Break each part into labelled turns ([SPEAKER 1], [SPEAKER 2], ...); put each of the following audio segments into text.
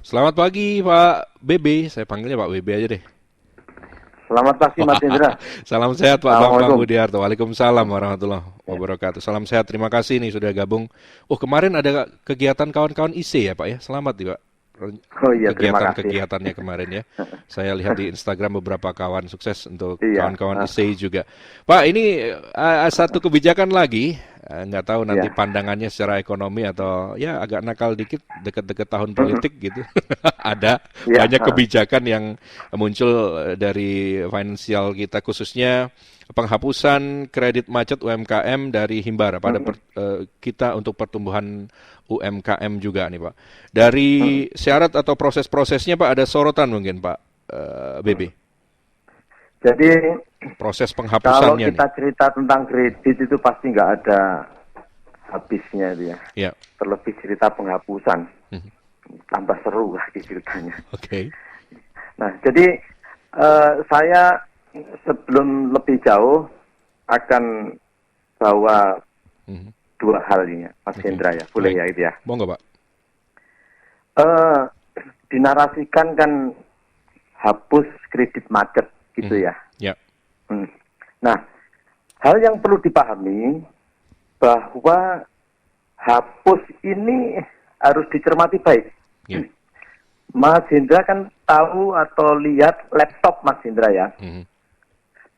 [SPEAKER 1] Selamat pagi Pak BB, saya panggilnya Pak BB aja deh.
[SPEAKER 2] Selamat pagi Mas Indra.
[SPEAKER 1] Salam sehat Pak Bambang
[SPEAKER 2] Assalamualaikum.
[SPEAKER 1] Budiarto. Waalaikumsalam warahmatullahi
[SPEAKER 2] Ya,
[SPEAKER 1] wabarakatuh. Salam sehat, terima kasih nih sudah gabung. Oh kemarin ada kegiatan kawan-kawan IC ya Pak ya, selamat nih Pak.
[SPEAKER 2] oh iya terima kasih.
[SPEAKER 1] Kegiatannya kemarin ya. Saya lihat di Instagram beberapa kawan sukses untuk
[SPEAKER 2] Iya,
[SPEAKER 1] kawan-kawan IC juga. Pak ini satu kebijakan lagi. Nggak tahu nanti
[SPEAKER 2] iya.
[SPEAKER 1] pandangannya secara ekonomi atau ya agak nakal dikit deket-deket tahun politik gitu. Ada
[SPEAKER 2] Iya,
[SPEAKER 1] banyak kebijakan yang muncul dari finansial kita khususnya penghapusan kredit macet UMKM dari Himbara pada kita untuk pertumbuhan UMKM juga nih Pak. Dari syarat atau proses-prosesnya Pak ada sorotan mungkin Pak BB.
[SPEAKER 2] Jadi
[SPEAKER 1] Proses
[SPEAKER 2] kalau
[SPEAKER 1] penghapusannya nih.
[SPEAKER 2] kita cerita tentang kredit itu pasti nggak ada habisnya dia.
[SPEAKER 1] Ya.
[SPEAKER 2] Terlebih cerita penghapusan,
[SPEAKER 1] Mhm.
[SPEAKER 2] tambah seru lagi ceritanya.
[SPEAKER 1] Oke.
[SPEAKER 2] Nah, jadi saya sebelum lebih jauh akan bawa
[SPEAKER 1] Mhm.
[SPEAKER 2] dua hal ini, Mas
[SPEAKER 1] Oke.
[SPEAKER 2] Hendra ya. Boleh
[SPEAKER 1] Baik.
[SPEAKER 2] ya itu ya.
[SPEAKER 1] Monggo Pak.
[SPEAKER 2] Eh, Dinarasikan kan hapus kredit macet gitu
[SPEAKER 1] Mhm.
[SPEAKER 2] ya.
[SPEAKER 1] Ya.
[SPEAKER 2] Hmm. Nah, hal yang perlu dipahami bahwa hapus ini harus dicermati baik.
[SPEAKER 1] Ya.
[SPEAKER 2] Mas Hendra kan tahu atau lihat laptop Mas Hendra ya.
[SPEAKER 1] Mhm.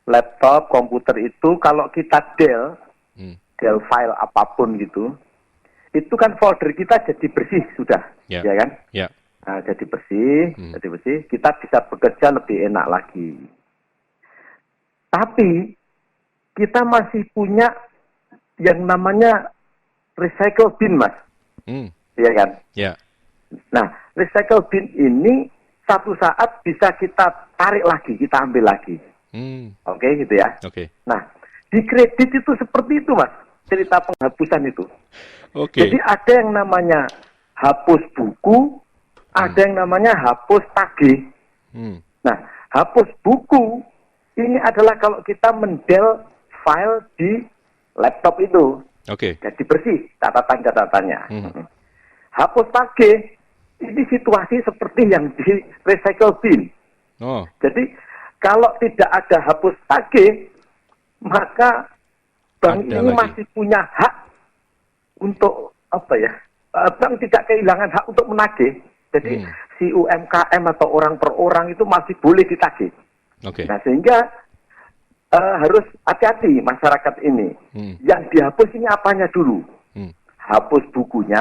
[SPEAKER 2] Laptop, komputer itu kalau kita
[SPEAKER 1] Mhm.
[SPEAKER 2] del file apapun gitu, itu kan folder kita jadi bersih sudah,
[SPEAKER 1] Ya.
[SPEAKER 2] ya kan?
[SPEAKER 1] Ya.
[SPEAKER 2] Nah,
[SPEAKER 1] Mhm.
[SPEAKER 2] jadi bersih, kita bisa bekerja lebih enak lagi. Tapi kita masih punya yang namanya recycle bin, Mas.
[SPEAKER 1] Mhm.
[SPEAKER 2] Iya kan?
[SPEAKER 1] Ya.
[SPEAKER 2] Nah, recycle bin ini satu saat bisa kita tarik lagi, kita ambil lagi.
[SPEAKER 1] Mhm.
[SPEAKER 2] Oke, gitu ya.
[SPEAKER 1] Oke.
[SPEAKER 2] Nah, di kredit itu seperti itu, Mas. Cerita penghapusan itu.
[SPEAKER 1] Oke.
[SPEAKER 2] Jadi ada yang namanya hapus buku, ada yang namanya hapus tagih.
[SPEAKER 1] Mhm.
[SPEAKER 2] Nah, hapus buku ini adalah kalau kita mendel file di laptop itu.
[SPEAKER 1] Oke.
[SPEAKER 2] Jadi bersih catatan-catatannya.
[SPEAKER 1] Mhm.
[SPEAKER 2] Hapus tagih ini situasi seperti yang di recycle bin.
[SPEAKER 1] Oh.
[SPEAKER 2] Jadi kalau tidak ada hapus tagih, maka bank
[SPEAKER 1] Ada
[SPEAKER 2] ini
[SPEAKER 1] lagi.
[SPEAKER 2] masih punya hak untuk apa ya? Bank tidak kehilangan hak untuk menagih. Jadi si UMKM atau orang per orang itu masih boleh ditagih.
[SPEAKER 1] Oke.
[SPEAKER 2] Nah sehingga harus hati-hati masyarakat ini. Yang dihapus ini apanya dulu?
[SPEAKER 1] Hmm.
[SPEAKER 2] Hapus bukunya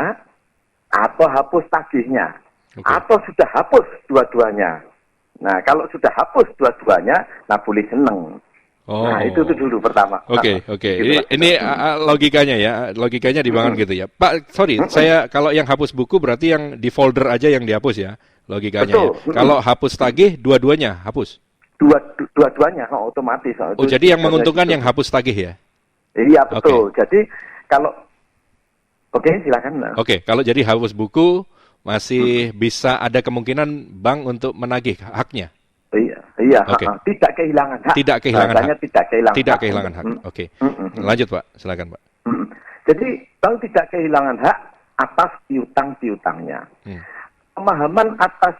[SPEAKER 2] atau hapus tagihnya?
[SPEAKER 1] Oke.
[SPEAKER 2] Atau sudah hapus dua-duanya? Nah kalau sudah hapus dua-duanya, nah boleh seneng.
[SPEAKER 1] Oh.
[SPEAKER 2] Nah itu dulu pertama.
[SPEAKER 1] Oke, oke.
[SPEAKER 2] Gitu, Mas.
[SPEAKER 1] Ini logikanya ya, logikanya dibangun gitu ya. Pak, sorry, saya kalau yang hapus buku berarti yang di folder aja yang dihapus ya, logikanya ya.
[SPEAKER 2] Betul.
[SPEAKER 1] Kalau hapus tagih, dua-duanya hapus.
[SPEAKER 2] Dua-duanya otomatis.
[SPEAKER 1] Oh, jadi yang menguntungkan
[SPEAKER 2] gitu.
[SPEAKER 1] yang hapus tagih ya?
[SPEAKER 2] Iya betul. Jadi kalau oke silakan.
[SPEAKER 1] Oke, kalau jadi hapus buku masih bisa ada kemungkinan bank untuk menagih haknya.
[SPEAKER 2] Iya,
[SPEAKER 1] Oke.
[SPEAKER 2] tidak kehilangan hak.
[SPEAKER 1] Tidak kehilangan
[SPEAKER 2] Bahasanya
[SPEAKER 1] hak.
[SPEAKER 2] tidak kehilangan
[SPEAKER 1] Tidak
[SPEAKER 2] hak.
[SPEAKER 1] kehilangan hak. Oke. Lanjut Pak, silakan Pak.
[SPEAKER 2] Jadi bank tidak kehilangan hak atas piutang-piutangnya. Pemahaman atas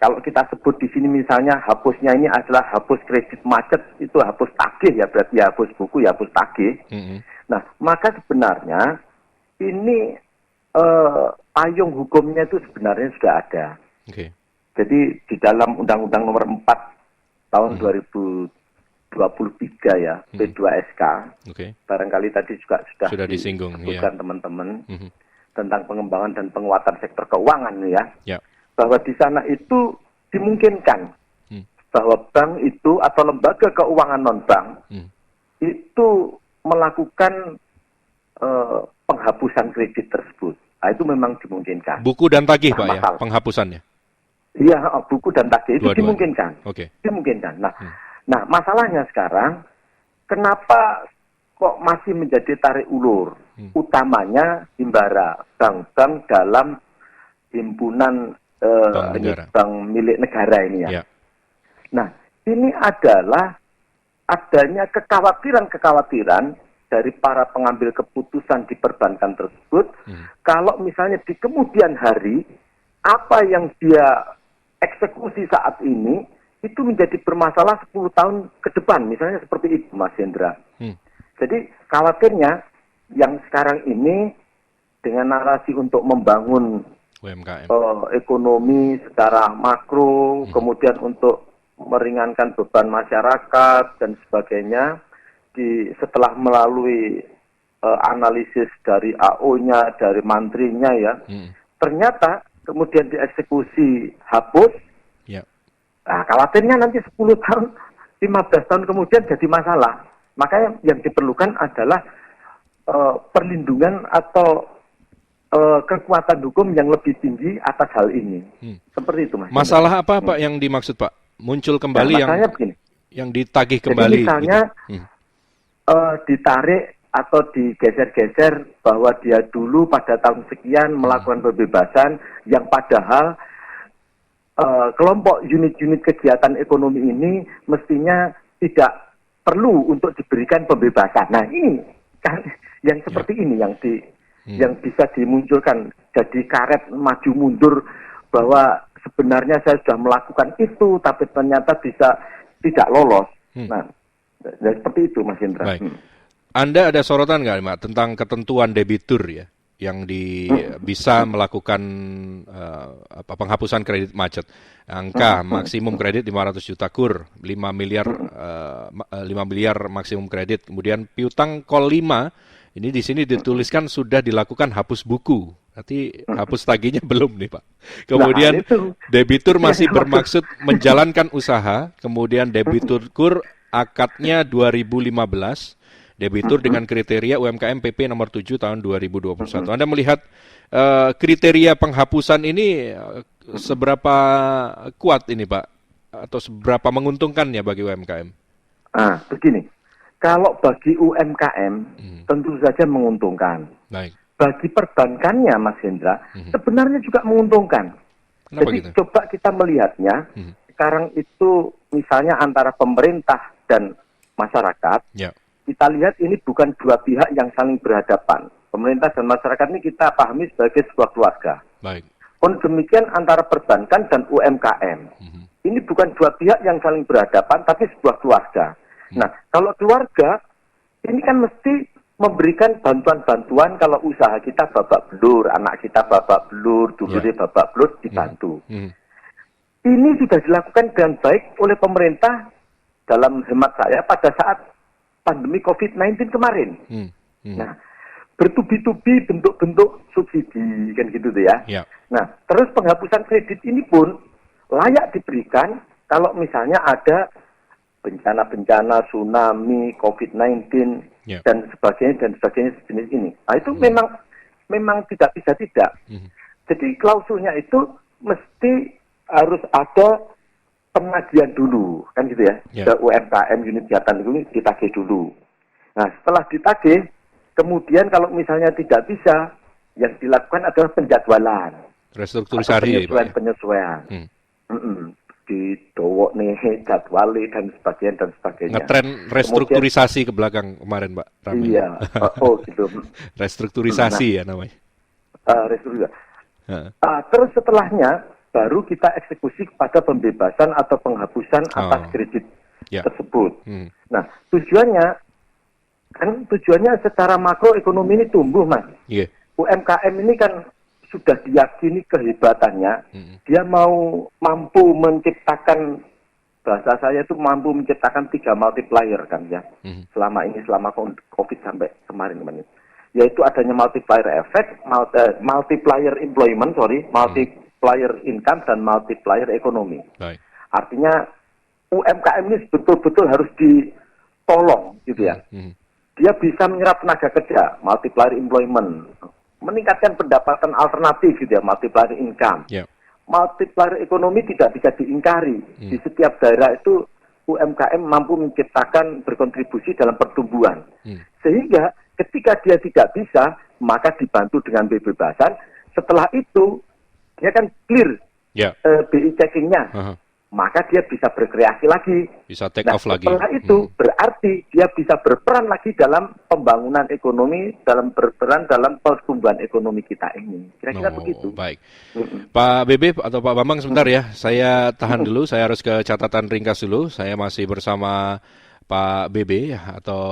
[SPEAKER 2] kalau kita sebut di sini misalnya hapusnya ini adalah hapus kredit macet, itu hapus tagih ya, berarti ya hapus buku ya hapus tagih. Nah, maka sebenarnya ini payung hukumnya itu sebenarnya sudah ada.
[SPEAKER 1] Oke.
[SPEAKER 2] Jadi di dalam Undang-Undang Nomor 4 tahun 2023 ya, P2SK.
[SPEAKER 1] Oke.
[SPEAKER 2] Barangkali tadi juga sudah
[SPEAKER 1] disinggung
[SPEAKER 2] disebutkan
[SPEAKER 1] ya.
[SPEAKER 2] teman-teman tentang pengembangan dan penguatan sektor keuangan ya.
[SPEAKER 1] Ya.
[SPEAKER 2] Bahwa di sana itu dimungkinkan bahwa bank itu atau lembaga keuangan non-bank itu melakukan penghapusan kredit tersebut. Nah, itu memang dimungkinkan.
[SPEAKER 1] Buku dan tagih Pak ya, penghapusannya.
[SPEAKER 2] Iya, buku dan tagih itu dimungkinkan.
[SPEAKER 1] Oke.
[SPEAKER 2] Dimungkinkan. Nah, masalahnya sekarang kenapa kok masih menjadi tarik ulur? Utamanya Himbara, bank-bank dalam himpunan bank milik negara ini ya. Nah, ini adalah adanya kekhawatiran-kekhawatiran dari para pengambil keputusan di perbankan tersebut, kalau misalnya di kemudian hari apa yang dia eksekusi saat ini itu menjadi bermasalah 10 tahun ke depan, misalnya seperti itu, Mas Hendra. Jadi khawatirnya yang sekarang ini dengan narasi untuk membangun
[SPEAKER 1] UMKM,
[SPEAKER 2] ekonomi secara makro, kemudian untuk meringankan beban masyarakat dan sebagainya, setelah melalui analisis dari AO-nya, dari mantrinya ya, ternyata kemudian dieksekusi hapus. Nah, khawatirnya nanti 10 tahun, 15 tahun kemudian jadi masalah. Makanya yang diperlukan adalah perlindungan atau kekuatan hukum yang lebih tinggi atas hal ini. Seperti itu, Mas.
[SPEAKER 1] Masalah apa, Pak, yang dimaksud, Pak? Muncul kembali yang ditagih kembali.
[SPEAKER 2] Jadi misalnya ditarik atau digeser-geser bahwa dia dulu pada tahun sekian melakukan pembebasan yang padahal kelompok unit-unit kegiatan ekonomi ini mestinya tidak perlu untuk diberikan pembebasan. Nah ini kan yang seperti ini yang bisa dimunculkan jadi karet maju mundur bahwa sebenarnya saya sudah melakukan itu tapi ternyata bisa tidak lolos. Nah seperti itu, Mas Indra.
[SPEAKER 1] Baik. Anda ada sorotan nggak, Mbak, tentang ketentuan debitur ya? Yang bisa melakukan penghapusan kredit macet. Angka maksimum kredit 500 juta kur, 5 miliar maksimum kredit. Kemudian piutang kol 5, ini di sini dituliskan sudah dilakukan hapus buku. Berarti hapus tagihnya belum nih, Pak. Kemudian debitur masih bermaksud menjalankan usaha, kemudian debitur kur akadnya 2015. Debitur dengan kriteria UMKM PP nomor 7 tahun 2021. Anda melihat kriteria penghapusan ini seberapa kuat ini, Pak? Atau seberapa menguntungkannya bagi UMKM?
[SPEAKER 2] Begini. Kalau bagi UMKM tentu saja menguntungkan.
[SPEAKER 1] Baik.
[SPEAKER 2] Bagi perbankannya, Mas Hendra, sebenarnya juga menguntungkan.
[SPEAKER 1] Kenapa
[SPEAKER 2] jadi
[SPEAKER 1] gitu?
[SPEAKER 2] Coba kita melihatnya, sekarang itu misalnya antara pemerintah dan masyarakat, kita lihat ini bukan dua pihak yang saling berhadapan. Pemerintah dan masyarakat ini kita pahami sebagai sebuah keluarga.
[SPEAKER 1] Baik.
[SPEAKER 2] Pun demikian antara perbankan dan UMKM. Ini bukan dua pihak yang saling berhadapan, tapi sebuah keluarga. Nah, kalau keluarga, ini kan mesti memberikan bantuan-bantuan kalau usaha kita babak belur, anak kita babak belur, dulurnya babak belur, dibantu. Ini sudah dilakukan dengan baik oleh pemerintah dalam hemat saya pada saat pandemi COVID-19 kemarin. Nah, bertubi-tubi bentuk-bentuk subsidi, kan gitu tuh ya. Nah, terus penghapusan kredit ini pun layak diberikan kalau misalnya ada bencana-bencana, tsunami, COVID-19, dan sebagainya sejenis ini. Nah, itu memang tidak bisa tidak. Jadi klausulnya itu mesti harus ada pengajian dulu, kan gitu ya. Ke UMKM, unit kegiatan itu ditagih dulu. Nah, setelah ditagih, kemudian kalau misalnya tidak bisa, yang dilakukan adalah penjadwalan.
[SPEAKER 1] Restrukturisasi.
[SPEAKER 2] Penyesuaian. Didowok nih jadwali dan sebagainya.
[SPEAKER 1] Ngetren restrukturisasi kemudian, ke belakang kemarin, Pak Rami.
[SPEAKER 2] Iya. Gitu.
[SPEAKER 1] Restrukturisasi ya namanya.
[SPEAKER 2] Restrukturisasi. Terus setelahnya baru kita eksekusi kepada pembebasan atau penghapusan atas kredit tersebut. Nah, tujuannya secara makro ekonomi ini tumbuh, Mas. UMKM ini kan sudah diyakini kehebatannya, dia mampu menciptakan, bahasa saya itu mampu menciptakan 3 multiplier kan ya, selama COVID sampai kemarin. Yaitu adanya multiplier effect, multiplier employment, multiplier income, dan multiplier ekonomi. Artinya UMKM ini betul-betul harus ditolong gitu ya. Dia bisa menyerap tenaga kerja, multiplier employment, meningkatkan pendapatan alternatif gitu ya, multiplier income. Multiplier ekonomi tidak bisa diingkari. Di setiap daerah itu UMKM mampu menciptakan berkontribusi dalam pertumbuhan. Sehingga ketika dia tidak bisa, maka dibantu dengan pembebasan. Setelah itu dia kan clear BI checkingnya. maka dia bisa berkreasi lagi.
[SPEAKER 1] Bisa take off lagi.
[SPEAKER 2] Setelah itu berarti dia bisa berperan lagi dalam pembangunan ekonomi, dalam berperan dalam pertumbuhan ekonomi kita ini. Kira-kira begitu.
[SPEAKER 1] Baik. Pak Bebe atau Pak Bambang sebentar ya, saya tahan dulu, saya harus ke catatan ringkas dulu. Saya masih bersama Pak Bebe atau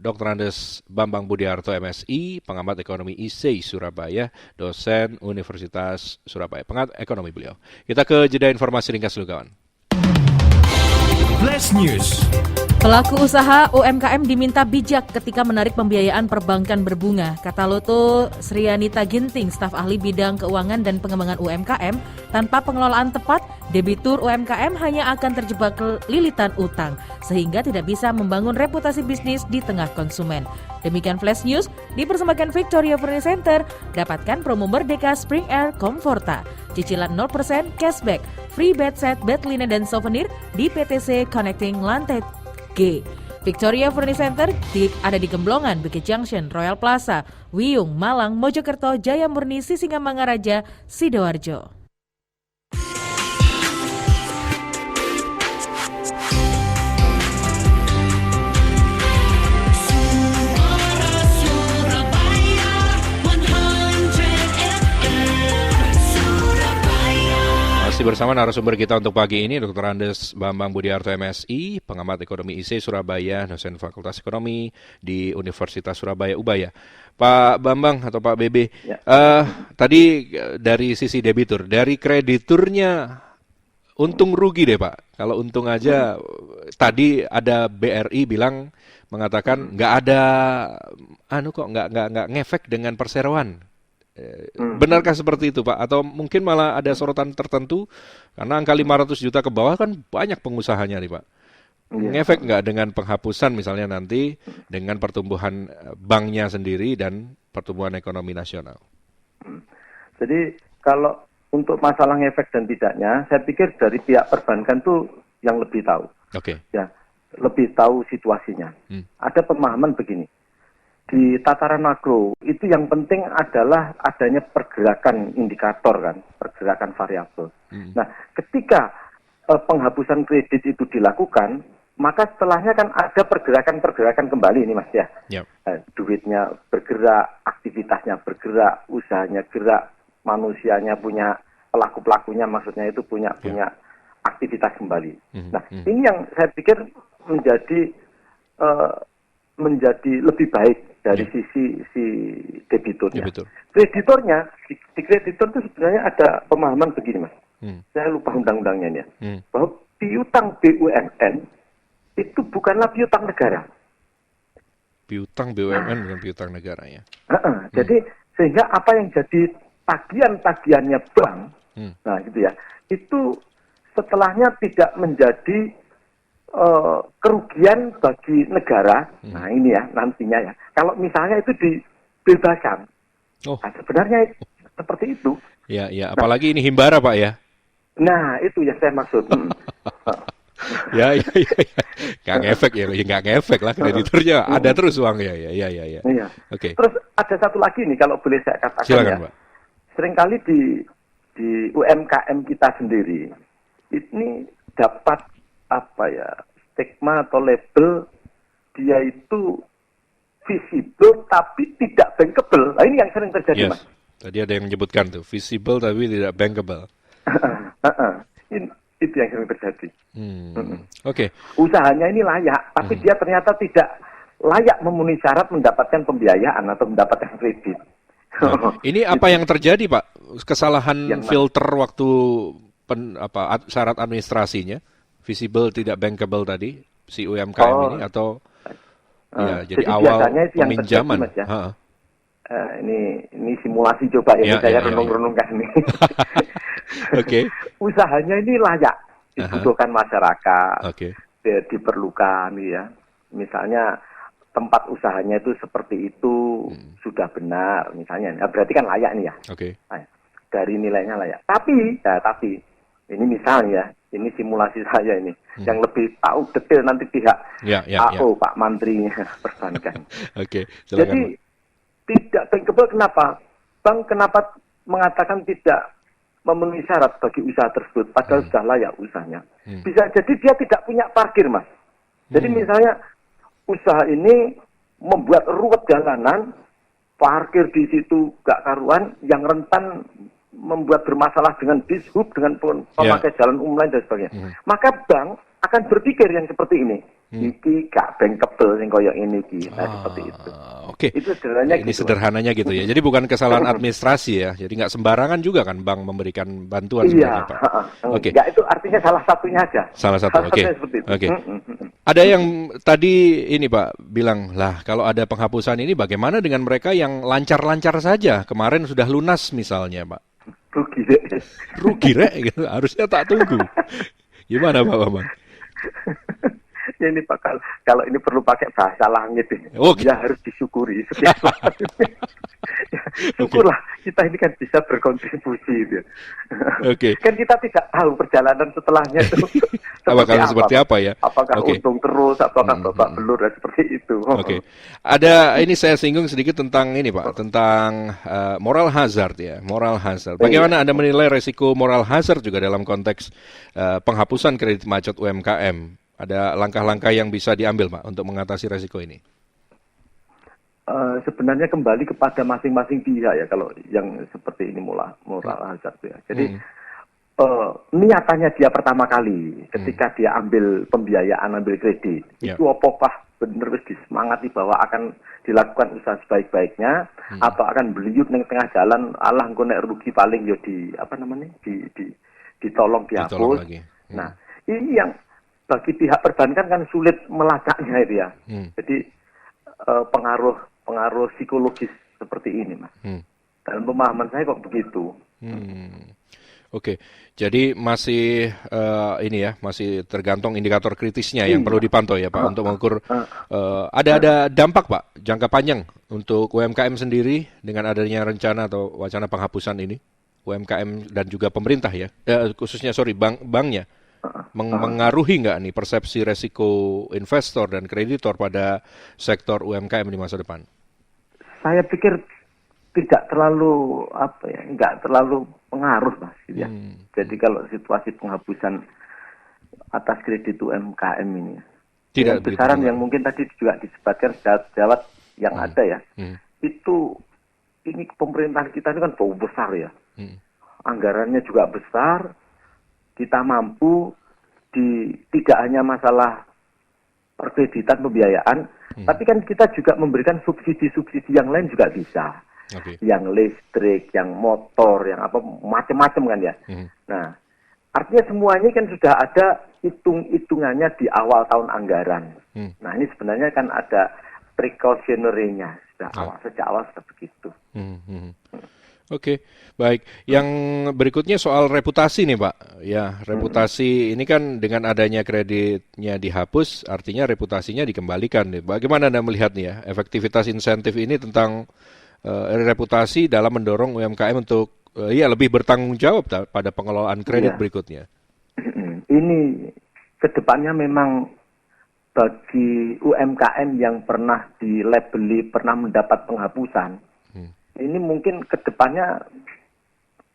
[SPEAKER 1] Dr. Andes Bambang Budiarto MSI, pengamat ekonomi ISEI Surabaya, dosen Universitas Surabaya. Pengamat ekonomi beliau. Kita ke jeda informasi ringkas dulu kawan.
[SPEAKER 3] Flash News.
[SPEAKER 4] Pelaku usaha UMKM diminta bijak ketika menarik pembiayaan perbankan berbunga. Kata Loto Srianita Ginting, staf ahli bidang keuangan dan pengembangan UMKM, tanpa pengelolaan tepat, debitur UMKM hanya akan terjebak lilitan utang, sehingga tidak bisa membangun reputasi bisnis di tengah konsumen. Demikian Flash News, dipersembahkan Victoria Furniture Center. Dapatkan promo Merdeka Spring Air Comforta. Cicilan 0% cashback, free bed set, bed linen dan souvenir di PTC Connecting Lantai G. Victoria Furniture Center ada di Gemblongan, Bukit Junction, Royal Plaza, Wiyung, Malang, Mojokerto, Jaya Murni, Sisingamangaraja, Sidoarjo.
[SPEAKER 1] Masih bersama narasumber kita untuk pagi ini, Dr. Andes Bambang Budiarto MSI, pengamat ekonomi ISEI Surabaya, dosen Fakultas Ekonomi di Universitas Surabaya Ubaya. Pak Bambang atau Pak Bebe, tadi dari sisi debitur, dari krediturnya untung rugi deh Pak. Kalau untung aja, tadi ada BRI bilang mengatakan nggak ada, nggak ngefek dengan perseroan. Benarkah seperti itu Pak? Atau mungkin malah ada sorotan tertentu karena angka 500 juta ke bawah kan banyak pengusahanya nih Pak. Ngefek nggak dengan penghapusan misalnya nanti dengan pertumbuhan banknya sendiri dan pertumbuhan ekonomi nasional?
[SPEAKER 2] Jadi kalau untuk masalah ngefek dan tidaknya, saya pikir dari pihak perbankan tuh yang lebih tahu.
[SPEAKER 1] Oke.
[SPEAKER 2] Ya, lebih tahu situasinya. Ada pemahaman begini. Di tataran makro, itu yang penting adalah adanya pergerakan indikator kan, pergerakan variabel. Nah, ketika penghapusan kredit itu dilakukan, maka setelahnya kan ada pergerakan-pergerakan kembali ini Mas ya. Yep. Duitnya bergerak, aktivitasnya bergerak, usahanya gerak, manusianya punya, pelaku-pelakunya maksudnya itu punya aktivitas kembali. Nah, ini yang saya pikir menjadi lebih baik dari sisi debiturnya. Kreditornya, di kreditor itu sebenarnya ada pemahaman begini Mas. Saya lupa undang-undangnya ini ya. Bahwa piutang BUMN itu bukanlah piutang negara.
[SPEAKER 1] Piutang BUMN bukan piutang negara ya.
[SPEAKER 2] Jadi sehingga apa yang jadi tagihan-tagihannya bank, nah gitu ya, itu setelahnya tidak menjadi kerugian bagi negara. Nah ini ya nantinya ya. Kalau misalnya itu dibebaskan, nah, sebenarnya seperti itu.
[SPEAKER 1] Ya, apalagi ini himbara Pak ya.
[SPEAKER 2] Nah itu yang saya maksud.
[SPEAKER 1] Ya. Nggak ngefek lah krediturnya. Ada terus uangnya ya.
[SPEAKER 2] Iya.
[SPEAKER 1] Oke.
[SPEAKER 2] Terus ada satu lagi nih kalau boleh saya katakan.
[SPEAKER 1] Silakan, Pak.
[SPEAKER 2] Seringkali di UMKM kita sendiri ini dapat stigma atau label dia itu visible tapi tidak bankable. Nah, ini yang sering terjadi Mas.
[SPEAKER 1] Tadi ada yang menyebutkan tuh visible tapi tidak bankable.
[SPEAKER 2] Itu yang sering terjadi.
[SPEAKER 1] Oke.
[SPEAKER 2] Usahanya ini layak, tapi dia ternyata tidak layak memenuhi syarat mendapatkan pembiayaan atau mendapatkan kredit.
[SPEAKER 1] Nah, ini apa yang terjadi Pak? Kesalahan filter waktu syarat administrasinya? Visible tidak bankable tadi si UMKM ini atau jadi awal peminjaman.
[SPEAKER 2] Terjadi, Mas, ya. Ini simulasi coba ya, saya renung-renungkan ini.
[SPEAKER 1] Oke.
[SPEAKER 2] Usahanya ini layak dibutuhkan masyarakat, diperlukan ya. Misalnya tempat usahanya itu seperti itu sudah benar misalnya. Nah, berarti kan layak nih ya. Nah, dari nilainya layak. Tapi ini misalnya, ini simulasi saya ini, yang lebih tahu detail nanti pihak AO, Pak Mantrinya perbankan. Jadi tidak bankable kenapa? Bank kenapa mengatakan tidak memenuhi syarat bagi usaha tersebut, padahal sudah layak usahanya. Bisa jadi dia tidak punya parkir, Mas. Jadi misalnya usaha ini membuat ruwet jalanan, parkir di situ gak karuan, yang rentan membuat bermasalah dengan dishub, dengan pemakai jalan umum lain dan sebagainya. Maka bank akan berpikir yang seperti ini. Iki gak bankable sing koyo ini iki. Nah, seperti itu.
[SPEAKER 1] Oke.
[SPEAKER 2] Itu sederhananya
[SPEAKER 1] ini
[SPEAKER 2] gitu,
[SPEAKER 1] sederhananya gitu ya. Jadi bukan kesalahan administrasi ya. Jadi nggak sembarangan juga kan bank memberikan bantuan sebenarnya, Pak. Oke.
[SPEAKER 2] Ya itu artinya salah satunya aja.
[SPEAKER 1] Salah satu. Oke. Oke. Ada yang tadi ini Pak bilang, lah kalau ada penghapusan ini bagaimana dengan mereka yang lancar-lancar saja? Kemarin sudah lunas misalnya, Pak. Rugi rek gitu. Harusnya tak tunggu. Gimana Pak Bambang?
[SPEAKER 2] Ya ini Pak, kalau ini perlu pakai bahasa langit ini. Ya harus disyukuri setiap saat. Ya, syukurlah kita ini kan bisa berkontribusi gitu. Kan kita tidak tahu perjalanan setelahnya itu
[SPEAKER 1] seperti apa ya.
[SPEAKER 2] Apakah untung terus, apakah babak belur dan seperti itu.
[SPEAKER 1] Ada ini saya singgung sedikit tentang ini Pak, tentang moral hazard ya, moral hazard. Bagaimana Anda menilai resiko moral hazard juga dalam konteks penghapusan kredit macet UMKM? Ada langkah-langkah yang bisa diambil, Pak, untuk mengatasi resiko ini?
[SPEAKER 2] Sebenarnya kembali kepada masing-masing pihak ya, kalau yang seperti ini moral hazard ya. Jadi niatannya dia pertama kali ketika dia ambil pembiayaan, ambil kredit, itu apakah benar disemangati bahwa akan dilakukan usaha sebaik-baiknya, atau akan beliut di tengah jalan, alah engko nek rugi paling yo ditolong dihapus. Nah, ini yang bagi pihak perbankan kan sulit melacaknya itu ya. Jadi pengaruh psikologis seperti ini, Mas. Dalam pemahaman saya kok begitu.
[SPEAKER 1] Oke, jadi masih ini ya, masih tergantung indikator kritisnya yang perlu dipantau ya Pak untuk mengukur. Ada dampak Pak jangka panjang untuk UMKM sendiri dengan adanya rencana atau wacana penghapusan ini, UMKM dan juga pemerintah ya, khususnya banknya. Mengaruhi nggak nih persepsi resiko investor dan kreditor pada sektor UMKM di masa depan?
[SPEAKER 2] Saya pikir tidak terlalu nggak terlalu pengaruh Mas. Ya. Jadi kalau situasi penghapusan atas kredit UMKM ini, tidak besaran yang mungkin tadi juga disebutkan sejawat yang ada ya, itu ini pemerintahan kita ini kan besar ya, anggarannya juga besar. Kita mampu tidak hanya masalah perkreditan pembiayaan, tapi kan kita juga memberikan subsidi-subsidi yang lain juga bisa. Yang listrik, yang motor, yang apa macam-macam kan ya. Nah, artinya semuanya kan sudah ada hitung-hitungannya di awal tahun anggaran. Nah, ini sebenarnya kan ada precautionary-nya sejak awal sudah begitu.
[SPEAKER 1] Oke, baik. Yang berikutnya soal reputasi nih Pak. Ya, reputasi ini kan dengan adanya kreditnya dihapus, artinya reputasinya dikembalikan. Bagaimana Anda melihat nih ya, efektivitas insentif ini tentang reputasi dalam mendorong UMKM untuk lebih bertanggung jawab pada pengelolaan kredit berikutnya?
[SPEAKER 2] Ini kedepannya memang bagi UMKM yang pernah dilabeli, pernah mendapat penghapusan, ini mungkin kedepannya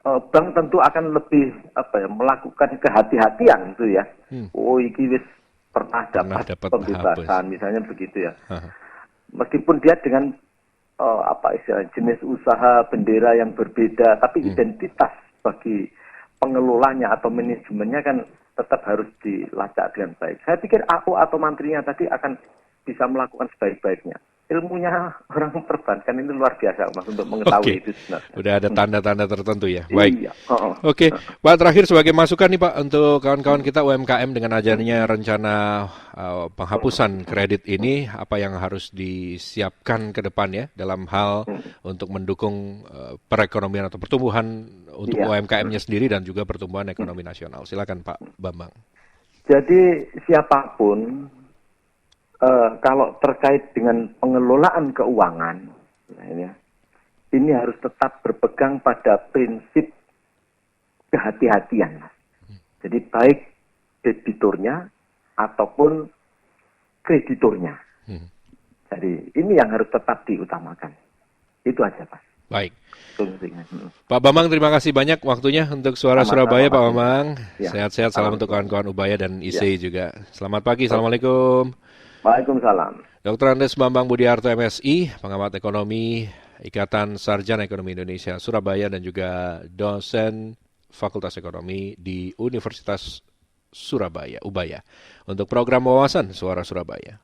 [SPEAKER 2] bank tentu akan lebih melakukan kehati-hatian itu ya. Iki wis pernah dapat pembebasan misalnya begitu ya. Meskipun dia dengan jenis usaha bendera yang berbeda, tapi identitas bagi pengelolanya atau manajemennya kan tetap harus dilacak dengan baik. Saya pikir AO atau menterinya tadi akan bisa melakukan sebaik-baiknya. Ilmunya orang perbankan ini luar biasa Mas untuk mengetahui itu sebenarnya.
[SPEAKER 1] Udah ada tanda-tanda tertentu ya. Baik. Iya. Oke, Pak, terakhir sebagai masukan nih Pak untuk kawan-kawan kita UMKM dengan adanya rencana penghapusan kredit ini, apa yang harus disiapkan ke depan ya dalam hal untuk mendukung perekonomian atau pertumbuhan untuk UMKM-nya sendiri dan juga pertumbuhan ekonomi nasional. Silakan Pak Bambang.
[SPEAKER 2] Jadi siapapun kalau terkait dengan pengelolaan keuangan, ini harus tetap berpegang pada prinsip kehati-hatian. Jadi baik debiturnya ataupun krediturnya. Jadi ini yang harus tetap diutamakan. Itu aja Pak.
[SPEAKER 1] Baik.
[SPEAKER 2] Itu intinya.
[SPEAKER 1] Pak Bambang, terima kasih banyak waktunya untuk Suara Surabaya, Pak Bambang.
[SPEAKER 2] Ya.
[SPEAKER 1] Sehat-sehat, salam untuk kawan-kawan Ubaya dan ISEI juga. Selamat pagi, Assalamualaikum.
[SPEAKER 2] Waalaikumsalam.
[SPEAKER 1] Dr. Andes Bambang Budiarto MSI, pengamat ekonomi, Ikatan Sarjana Ekonomi Indonesia Surabaya, dan juga dosen Fakultas Ekonomi di Universitas Surabaya, Ubaya, untuk program wawasan Suara Surabaya.